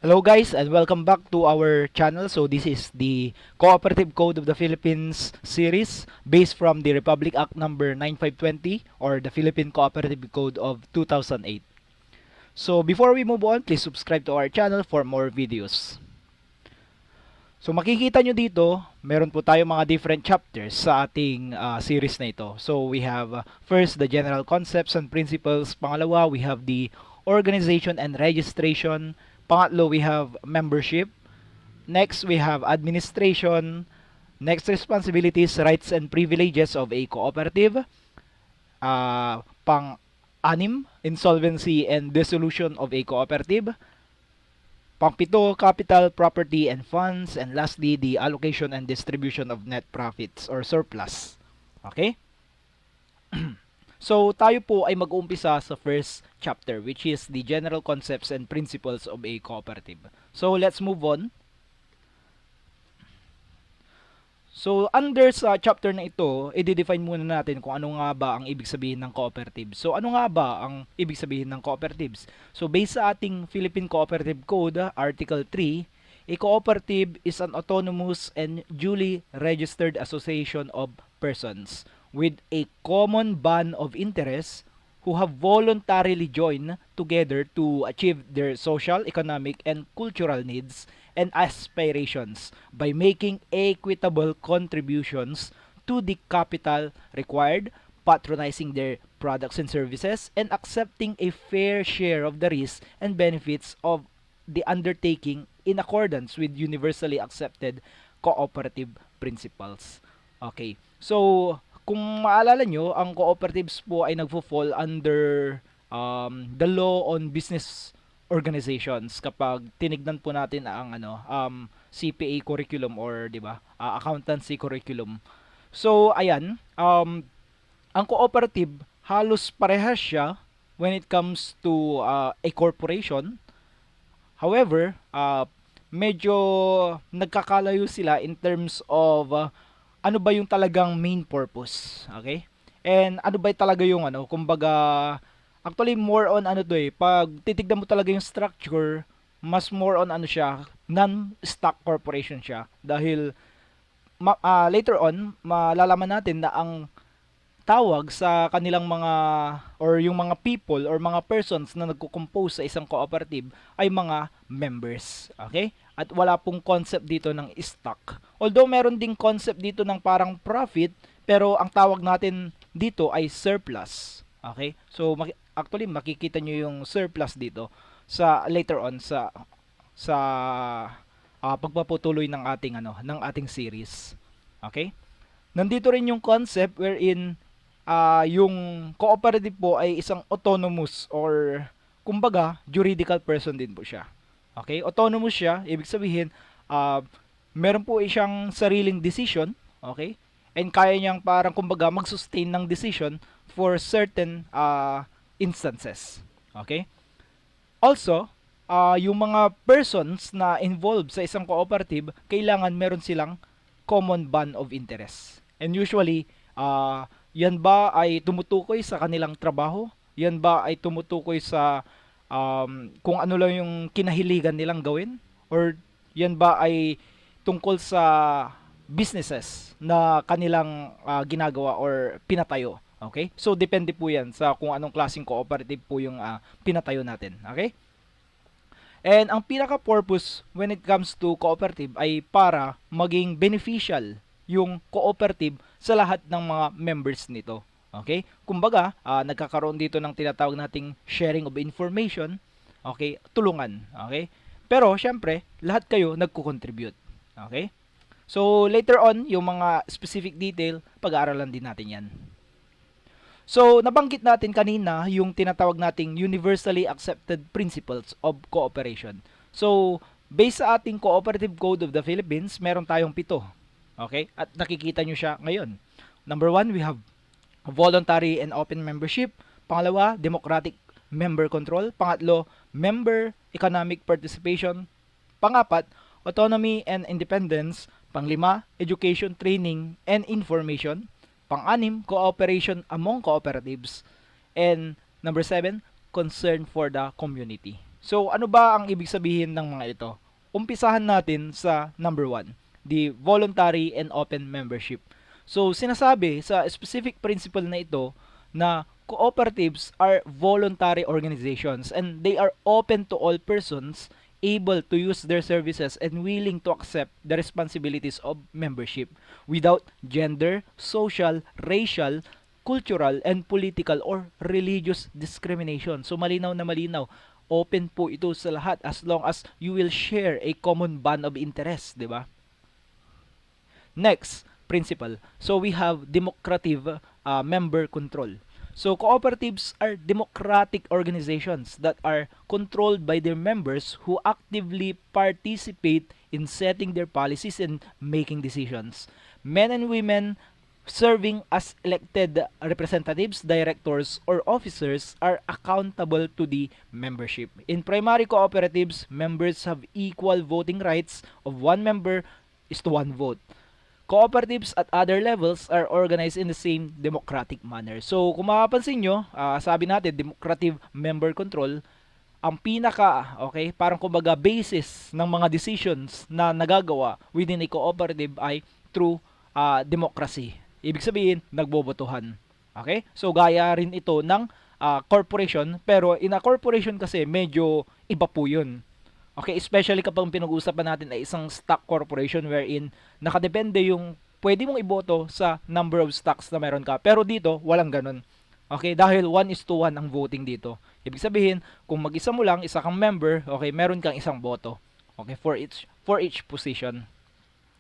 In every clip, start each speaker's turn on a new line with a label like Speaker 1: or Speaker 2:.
Speaker 1: Hello guys and welcome back to our channel. So this is the Cooperative Code of the Philippines series based from the Republic Act number 9520 or the Philippine Cooperative Code of 2008. So before we move on, please subscribe to our channel for more videos. So makikita nyo dito, meron po tayo mga different chapters sa ating series na ito. So we have first the general concepts and principles. Pangalawa, we have the organization and registration. Pangatlo, we have membership. Next, we have administration. Next, responsibilities, rights, and privileges of a cooperative. Pang-anim, insolvency and dissolution of a cooperative. Pang-pito, capital, property, and funds. And lastly, the allocation and distribution of net profits or surplus. Okay? So, tayo po ay mag-uumpisa sa first chapter, which is the general concepts and principles of a cooperative. So, let's move on. So, under sa chapter na ito, i-define muna natin kung ano nga ba ang ibig sabihin ng cooperative. So, ano nga ba ang ibig sabihin ng cooperatives? So, based sa ating Philippine Cooperative Code, Article 3, a cooperative is an autonomous and duly registered association of persons with a common bond of interest who have voluntarily joined together to achieve their social, economic, and cultural needs and aspirations by making equitable contributions to the capital required, patronizing their products and services, and accepting a fair share of the risks and benefits of the undertaking in accordance with universally accepted cooperative principles. Okay. So, kung maalala nyo, ang cooperatives po ay nagfo-fall under the law on business organizations kapag tinignan po natin ang CPA curriculum or 'di ba accountancy curriculum. So ayan, ang cooperative halos parehas siya when it comes to a corporation. However, medyo nagkakalayo sila in terms of ano ba yung talagang main purpose, okay? And ano ba talaga yung kumbaga, actually more on pag titignan mo talaga yung structure, mas more on siya, non-stock corporation siya. Dahil later on, malalaman natin na ang tawag sa kanilang mga or yung mga people or mga persons na nagko-compose sa isang cooperative ay mga members. Okay? At wala pong concept dito ng stock. Although meron ding concept dito ng parang profit, pero ang tawag natin dito ay surplus. Okay? So actually makikita nyo yung surplus dito sa later on sa pagpaputuloy ng ating series. Okay? Nandito rin yung concept wherein yung cooperative po ay isang autonomous or kumbaga juridical person din po siya. Okay? Autonomous siya, ibig sabihin meron po siyang sariling decision, okay? And kaya niyang parang kumbaga mag-sustain ng decision for certain instances. Okay? Also, yung mga persons na involved sa isang cooperative, kailangan meron silang common bond of interest. And usually, yan ba ay tumutukoy sa kanilang trabaho? Yan ba ay tumutukoy sa kung ano lang yung kinahiligan nilang gawin? Or yan ba ay tungkol sa businesses na kanilang ginagawa or pinatayo? Okay? So, depende po yan sa kung anong klaseng cooperative po yung pinatayo natin. Okay? And ang pinaka-purpose when it comes to cooperative ay para maging beneficial yung cooperative sa lahat ng mga members nito. Okay? Kumbaga, nagkakaroon dito ng tinatawag nating sharing of information. Okay? Tulungan. Okay? Pero, syempre, lahat kayo nagko-contribute. Okay? So, later on, yung mga specific detail, pag-aaralan din natin yan. So, nabanggit natin kanina yung tinatawag nating universally accepted principles of cooperation. So, based sa ating Cooperative Code of the Philippines, meron tayong 7. Okay? At nakikita nyo siya ngayon. Number 1, we have voluntary and open membership. Pangalawa, democratic member control. Pangatlo, member economic participation. Pangapat, autonomy and independence. Panglima, education, training, and information. Pang-anim, cooperation among cooperatives. And number 7, concern for the community. So, ano ba ang ibig sabihin ng mga ito? Umpisahan natin sa number 1, the voluntary and open membership. So, sinasabi sa specific principle na ito na cooperatives are voluntary organizations and they are open to all persons able to use their services and willing to accept the responsibilities of membership without gender, social, racial, cultural, and political or religious discrimination. So malinaw na malinaw, open po ito sa lahat as long as you will share a common bond of interest, di ba? Next, principle. So we have democrative member control. So cooperatives are democratic organizations that are controlled by their members who actively participate in setting their policies and making decisions. Men and women serving as elected representatives, directors, or officers are accountable to the membership. In primary cooperatives, members have equal voting rights of one member is to one vote. Cooperatives at other levels are organized in the same democratic manner. So, kung mapapansin nyo, sabi natin, democratic member control, ang pinaka, okay, parang kumbaga basis ng mga decisions na nagagawa within a cooperative ay through democracy. Ibig sabihin, nagbobotohan. Okay? So, gaya rin ito ng corporation, pero in a corporation kasi medyo iba po yun. Okay, especially kapag pinag-uusapan natin ay isang stock corporation wherein nakadepende yung pwede mong iboto sa number of stocks na meron ka. Pero dito, walang ganun. Okay, dahil 1:1 ang voting dito. Ibig sabihin, kung mag-isa mo lang, isa kang member, okay, meron kang isang boto. Okay, for each position.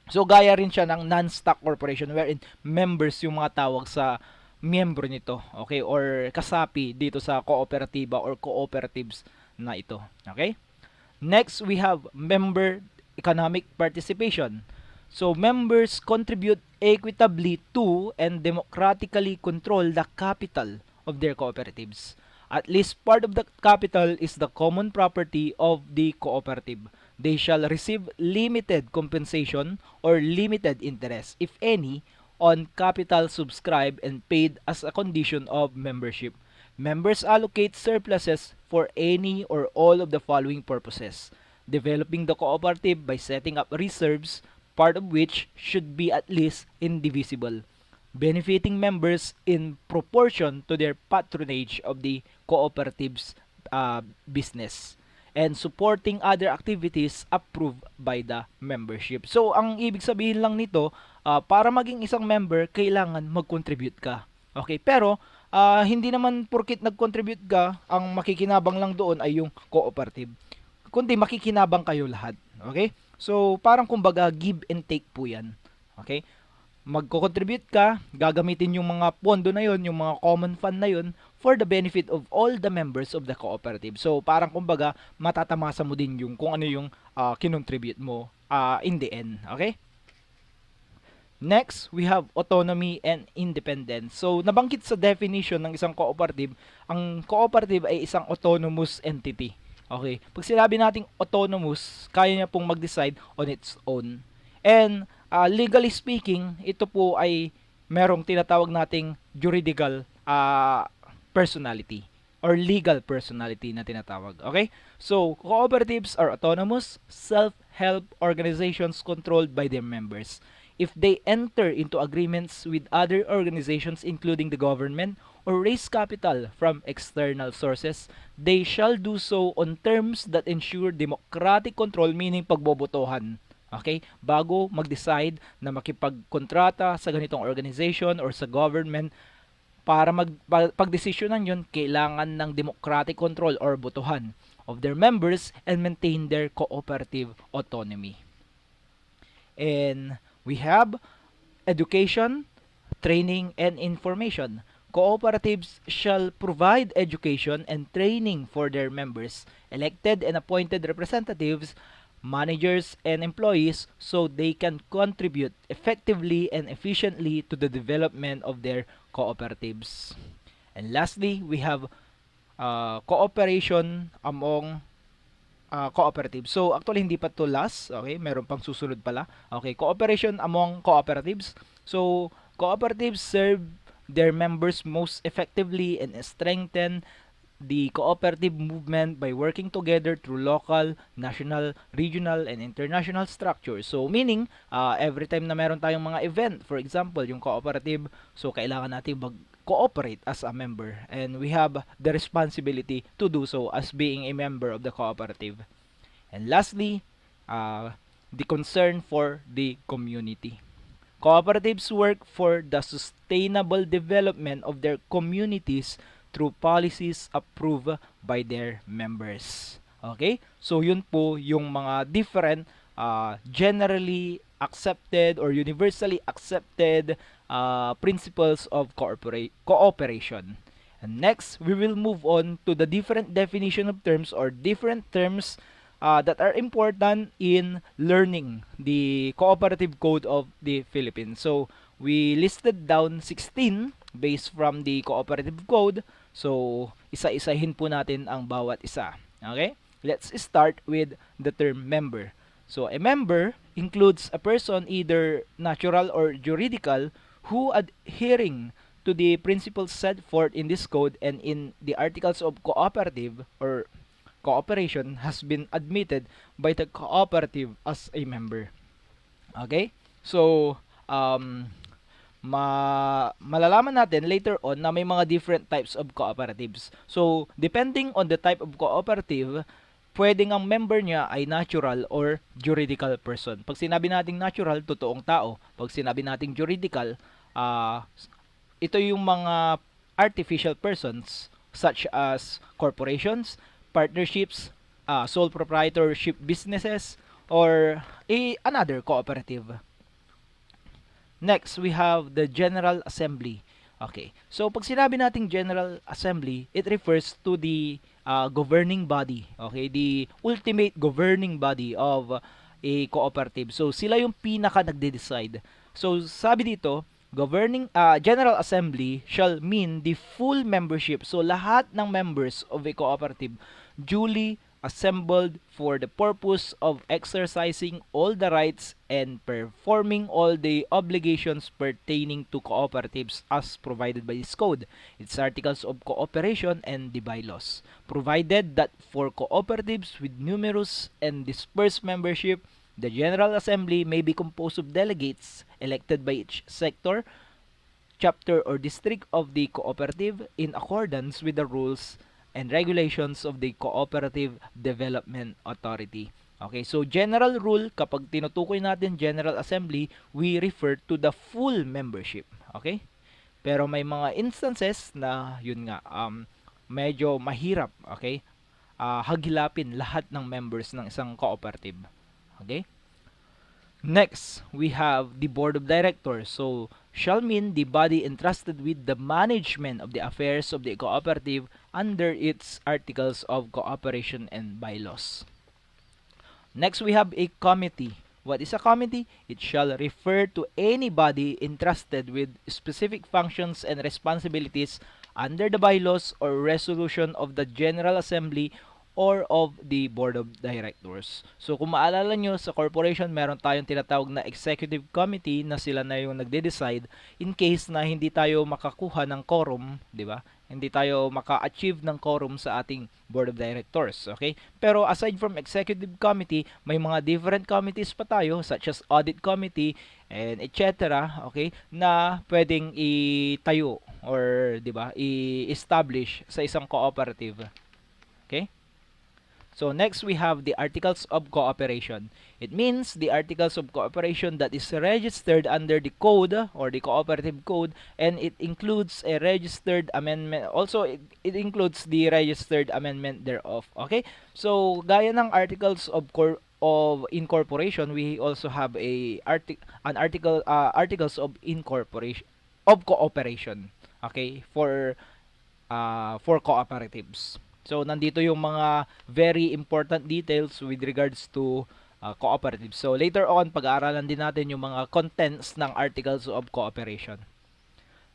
Speaker 1: So, gaya rin siya ng non-stock corporation wherein members yung mga tawag sa miyembro nito. Okay, or kasapi dito sa kooperatiba or cooperatives na ito. Okay? Next, we have member economic participation. So, members contribute equitably to and democratically control the capital of their cooperatives. At least part of the capital is the common property of the cooperative. They shall receive limited compensation or limited interest, if any, on capital subscribed and paid as a condition of membership. Members allocate surpluses for any or all of the following purposes: developing the cooperative by setting up reserves, part of which should be at least indivisible; benefiting members in proportion to their patronage of the cooperative's business; and supporting other activities approved by the membership. So, ang ibig sabihin lang nito, para maging isang member, kailangan mag-contribute ka. Okay, pero hindi naman porkit nag-contribute ka, ang makikinabang lang doon ay yung cooperative. Kundi makikinabang kayo lahat. Okay? So, parang kumbaga give and take po yan. Okay? Magko-contribute ka, gagamitin yung mga pondo na yon, yung mga common fund na yon for the benefit of all the members of the cooperative. So, parang kumbaga matatamasa mo din yung kung ano yung kinontribute mo in the end. Okay? Next, we have autonomy and independence. So, nabanggit sa definition ng isang cooperative, ang cooperative ay isang autonomous entity. Okay? Pag sinabi nating autonomous, kaya niya pong mag-decide on its own. And, legally speaking, ito po ay merong tinatawag nating juridical personality or legal personality na tinatawag. Okay? So, cooperatives are autonomous, self-help organizations controlled by their members. If they enter into agreements with other organizations including the government or raise capital from external sources, they shall do so on terms that ensure democratic control, meaning pagbobotohan. Okay? Bago mag-decide na makipagkontrata sa ganitong organization or sa government, para pagdesisyonan yun, kailangan ng democratic control or botohan of their members and maintain their cooperative autonomy. And we have education, training, and information. Cooperatives shall provide education and training for their members, elected and appointed representatives, managers, and employees so they can contribute effectively and efficiently to the development of their cooperatives. And lastly, we have cooperation among cooperatives. So, actually, hindi pa to last. Okay, meron pang susunod pala. Okay, cooperation among cooperatives. So, cooperatives serve their members most effectively and strengthen the cooperative movement by working together through local, national, regional, and international structures. So, meaning, every time na meron tayong mga event, for example, yung cooperative, so kailangan natin mag-cooperate as a member. And we have the responsibility to do so as being a member of the cooperative. And lastly, the concern for the community. Cooperatives work for the sustainable development of their communities through policies approved by their members. Okay? So yun po yung mga different generally accepted or universally accepted principles of cooperation. And next, we will move on to the different definition of terms or different terms that are important in learning the Cooperative Code of the Philippines. So, we listed down 16 based from the Cooperative Code. So, isa-isahin po natin ang bawat isa. Okay? Let's start with the term member. So, a member includes a person either natural or juridical who adhering to the principles set forth in this code and in the articles of cooperative or cooperation has been admitted by the cooperative as a member. Okay? So, malalaman natin later on na may mga different types of cooperatives. So, depending on the type of cooperative, pwedeng ang member niya ay natural or juridical person. Pag sinabi nating natural, totoong tao. Pag sinabi nating juridical, ito yung mga artificial persons such as corporations, partnerships, sole proprietorship businesses, or another cooperative. Next, we have the General Assembly. Okay. So, pag sinabi nating General Assembly, it refers to the governing body. Okay. The ultimate governing body of a cooperative. So, sila yung pinaka nagde-decide. So, sabi dito, General Assembly shall mean the full membership. So, lahat ng members of a cooperative duly assembled for the purpose of exercising all the rights and performing all the obligations pertaining to cooperatives as provided by this code, its articles of cooperation, and the bylaws, provided that for cooperatives with numerous and dispersed membership, the General Assembly may be composed of delegates elected by each sector, chapter, or district of the cooperative in accordance with the rules and regulations of the Cooperative Development Authority. Okay, so general rule, kapag tinutukoy natin General Assembly, we refer to the full membership. Okay? Pero may mga instances na, yun nga, medyo mahirap, okay? Hagilapin lahat ng members ng isang cooperative. Okay? Next, we have the Board of Directors. So, shall mean the body entrusted with the management of the affairs of the cooperative under its articles of cooperation and bylaws. Next, we have a committee. What is a committee? It shall refer to any body entrusted with specific functions and responsibilities under the bylaws or resolution of the General Assembly or of the Board of Directors. So kung maalala nyo, sa corporation meron tayong tinatawag na executive committee na sila na yung nagde-decide in case na hindi tayo makakuha ng quorum, di ba? Hindi tayo maka-achieve ng quorum sa ating Board of Directors, okay? Pero aside from executive committee, may mga different committees pa tayo such as audit committee and etc., okay, na pwedeng itayo or 'di ba, i-establish sa isang cooperative. Okay? So next we have the Articles of Cooperation. It means the Articles of Cooperation that is registered under the code or the Cooperative Code, and it includes a registered amendment. Also, it includes the registered amendment thereof. Okay? So gaya ng Articles of Incorporation, we also have Articles of Incorporation of Cooperation. Okay? For cooperatives. So, nandito yung mga very important details with regards to cooperatives. So, later on, pag-aaralan din natin yung mga contents ng Articles of Cooperation.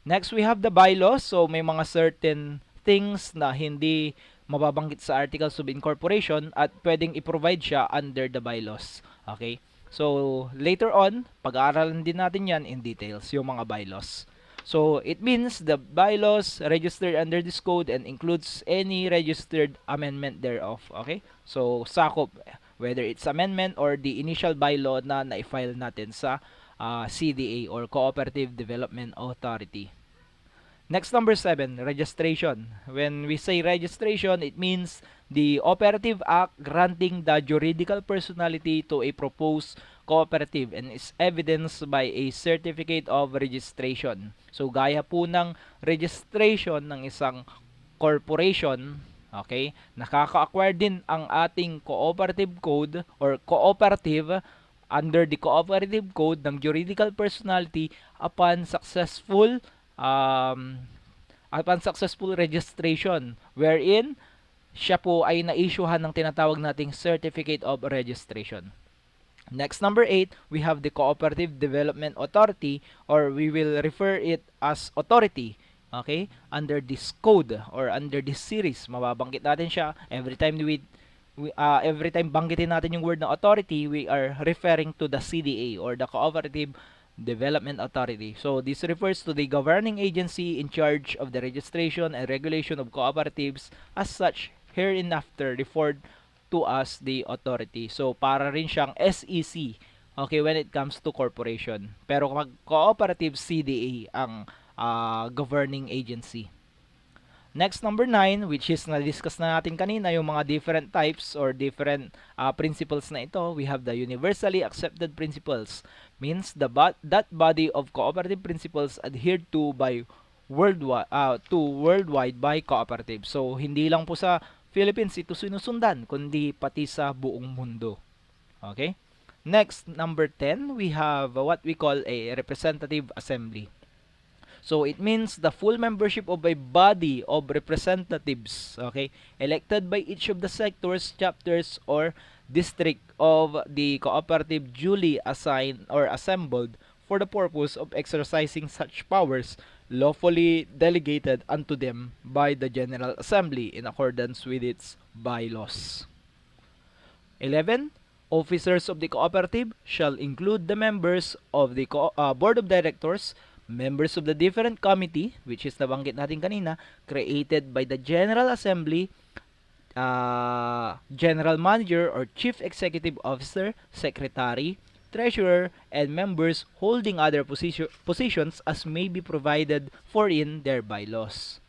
Speaker 1: Next, we have the bylaws. So, may mga certain things na hindi mababanggit sa Articles of Incorporation at pwedeng i-provide siya under the bylaws. Okay? So, later on, pag-aaralan din natin yan in details, yung mga bylaws. So it means the bylaws registered under this code and includes any registered amendment thereof. Okay? So sakop whether it's amendment or the initial bylaw na na-file natin sa CDA or Cooperative Development Authority. Next, number 7, registration. When we say registration, it means the Operative Act granting the juridical personality to a proposed cooperative and is evidenced by a certificate of registration. So, gaya po ng registration ng isang corporation, okay, nakaka-acquire din ang ating cooperative code or cooperative under the cooperative code ng juridical personality upon um, successful registration wherein siya po ay na-issuehan ng tinatawag nating Certificate of Registration. Next, number 8, we have the Cooperative Development Authority or we will refer it as authority. Okay? Under this code or under this series, mababanggit natin siya every time banggitin natin yung word na authority, we are referring to the CDA or the Cooperative Development Authority. So, this refers to the governing agency in charge of the registration and regulation of cooperatives as such, hereinafter referred to as the authority. So, para rin siyang SEC, okay, when it comes to corporation. Pero kapag cooperative, CDA ang governing agency. Next, number 9, which is na-discuss na natin kanina, yung mga different types or different principles na ito. We have the universally accepted principles. Means that body of cooperative principles adhered to worldwide by cooperatives. So, hindi lang po sa Philippines ito sinusundan, kundi pati sa buong mundo. Okay? Next, number 10, we have what we call a representative assembly. So it means the full membership of a body of representatives, okay, elected by each of the sectors, chapters, or district of the cooperative duly assigned or assembled for the purpose of exercising such powers lawfully delegated unto them by the General Assembly in accordance with its bylaws. 11. Officers of the cooperative shall include the members of the board of directors, members of the different committee, which is nabanggit natin kanina, created by the General Assembly, General Manager or Chief Executive Officer, Secretary, Treasurer, and members holding other positions as may be provided for in their bylaws.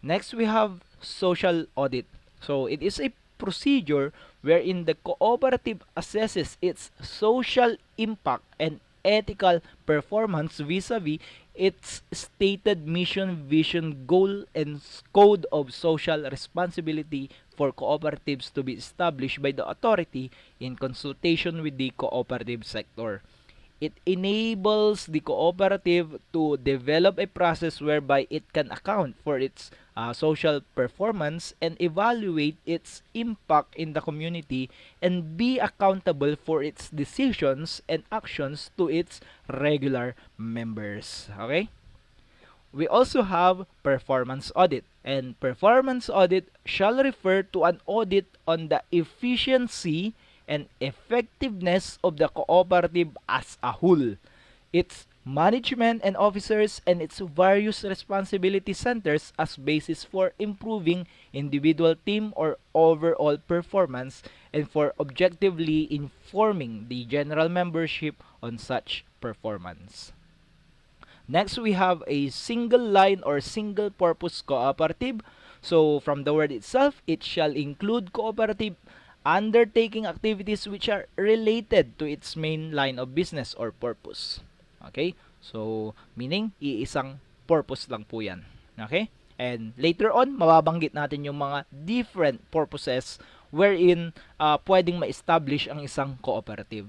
Speaker 1: Next, we have social audit. So, it is a procedure wherein the cooperative assesses its social impact and ethical performance vis-a-vis its stated mission, vision, goal, and code of social responsibility for cooperatives to be established by the authority in consultation with the cooperative sector. It enables the cooperative to develop a process whereby it can account for its social performance and evaluate its impact in the community and be accountable for its decisions and actions to its regular members. Okay? We also have performance audit. And performance audit shall refer to an audit on the efficiency and effectiveness of the cooperative as a whole, its management and officers, and its various responsibility centers as basis for improving individual team or overall performance and for objectively informing the general membership on such performance. Next, we have a single line or single purpose cooperative. So, from the word itself, it shall include cooperative undertaking activities which are related to its main line of business or purpose. Okay? So, meaning, iisang purpose lang po yan. Okay? And later on, mababanggit natin yung mga different purposes wherein pwedeng ma-establish ang isang cooperative.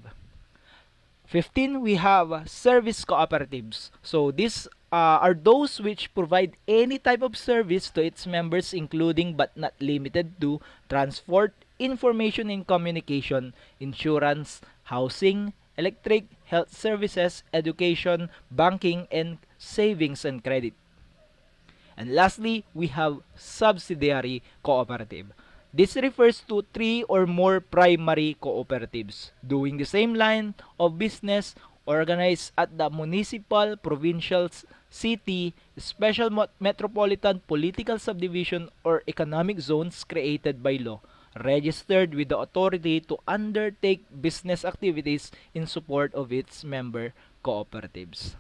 Speaker 1: 15, we have service cooperatives. So, these are those which provide any type of service to its members including but not limited to transport, information and communication, insurance, housing, electric, health services, education, banking, and savings and credit. And lastly, we have subsidiary cooperative. This refers to 3 or more primary cooperatives doing the same line of business organized at the municipal, provincial, city, special metropolitan political subdivision or economic zones created by law, registered with the authority to undertake business activities in support of its member cooperatives.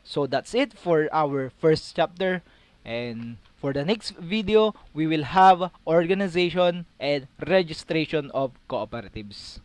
Speaker 1: So that's it for our first chapter, and for the next video we will have organization and registration of cooperatives.